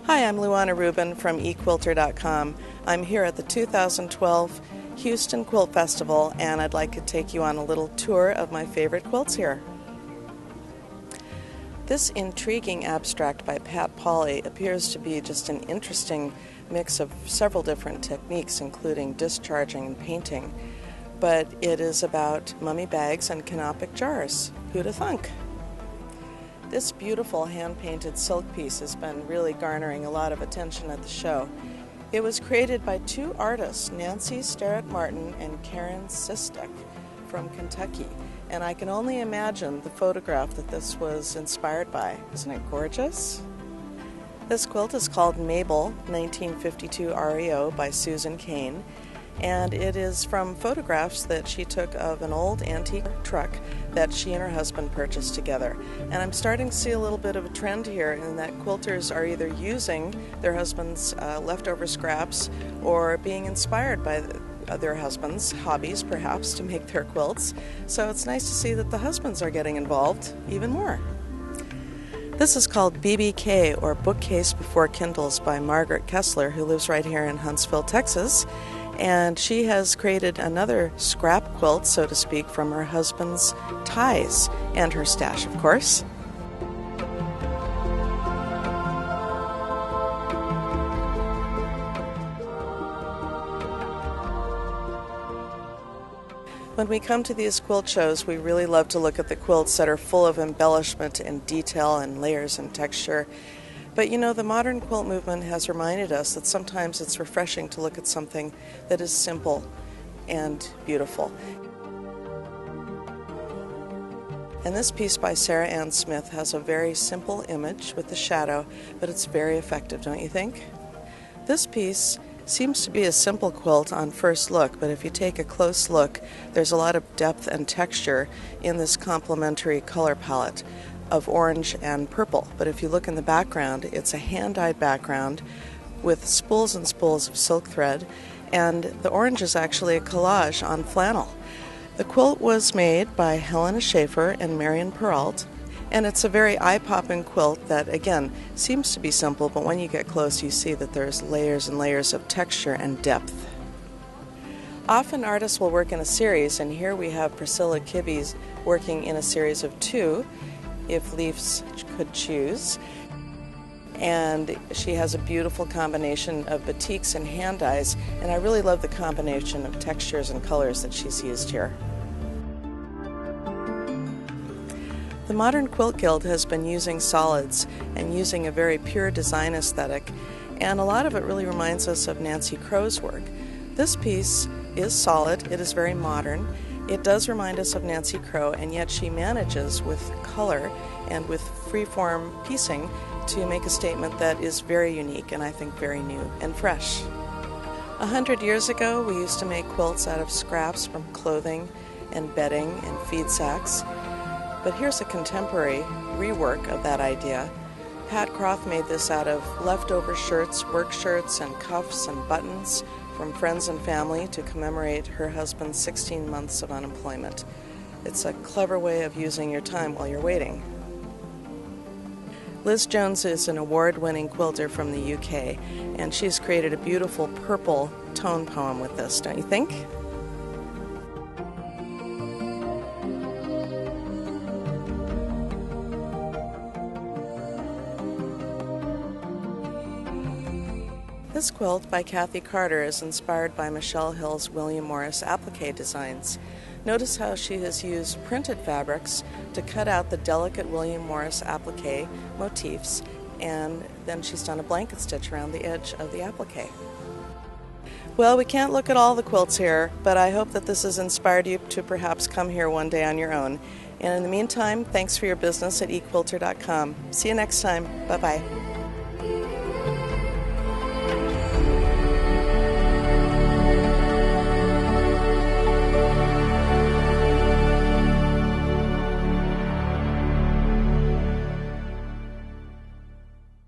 Hi, I'm Luana Rubin from Equilter.com. I'm here at the 2012 Houston Quilt Festival, and I'd like to take you on a little tour of my favorite quilts here. This intriguing abstract by Pat Pauley appears to be just an interesting mix of several different techniques, including discharging and painting. But it is about mummy bags and canopic jars. Who'da thunk? This beautiful hand-painted silk piece has been really garnering a lot of attention at the show. It was created by two artists, Nancy Starrett Martin and Karen Sistek from Kentucky. And I can only imagine the photograph that this was inspired by. Isn't it gorgeous? This quilt is called Mabel 1952 REO by Susan Kane, and it is from photographs that she took of an old antique truck that she and her husband purchased together. And I'm starting to see a little bit of a trend here in that quilters are either using their husbands' leftover scraps or being inspired by their husbands' hobbies, perhaps, to make their quilts. So it's nice to see that the husbands are getting involved even more. This is called BBK, or Bookcase Before Kindles, by Margaret Kessler, who lives right here in Huntsville, Texas. And she has created another scrap quilt, so to speak, from her husband's ties and her stash, of course. When we come to these quilt shows, we really love to look at the quilts that are full of embellishment and detail and layers and texture. But you know, the modern quilt movement has reminded us that sometimes it's refreshing to look at something that is simple and beautiful. And this piece by Sarah Ann Smith has a very simple image with the shadow, but it's very effective, don't you think? This piece seems to be a simple quilt on first look, but if you take a close look, there's a lot of depth and texture in this complementary color palette of orange and purple. But if you look in the background, it's a hand-dyed background with spools and spools of silk thread, and the orange is actually a collage on flannel. The quilt was made by Helen Schaefer and Marian Perrault, and it's a very eye-popping quilt that, again, seems to be simple, but when you get close you see that there's layers and layers of texture and depth. Often artists will work in a series, and here we have Priscilla Kays working in a series of two, if Leafs could choose. And she has a beautiful combination of batiks and hand dyes, and I really love the combination of textures and colors that she's used here. The Modern Quilt Guild has been using solids and using a very pure design aesthetic, and a lot of it really reminds us of Nancy Crow's work. This piece is solid, it is very modern. It does remind us of Nancy Crow, and yet she manages with color and with freeform piecing to make a statement that is very unique and I think very new and fresh. 100 years ago, we used to make quilts out of scraps from clothing and bedding and feed sacks. But here's a contemporary rework of that idea. Pat Croft made this out of leftover shirts, work shirts, and cuffs and buttons from friends and family to commemorate her husband's 16 months of unemployment. It's a clever way of using your time while you're waiting. Liz Jones is an award-winning quilter from the UK, and she's created a beautiful purple tone poem with this, don't you think? This quilt by Kathy Carter is inspired by Michelle Hill's William Morris applique designs. Notice how she has used printed fabrics to cut out the delicate William Morris applique motifs, and then she's done a blanket stitch around the edge of the applique. Well, we can't look at all the quilts here, but I hope that this has inspired you to perhaps come here one day on your own. And in the meantime, thanks for your business at Equilter.com. See you next time. Bye-bye.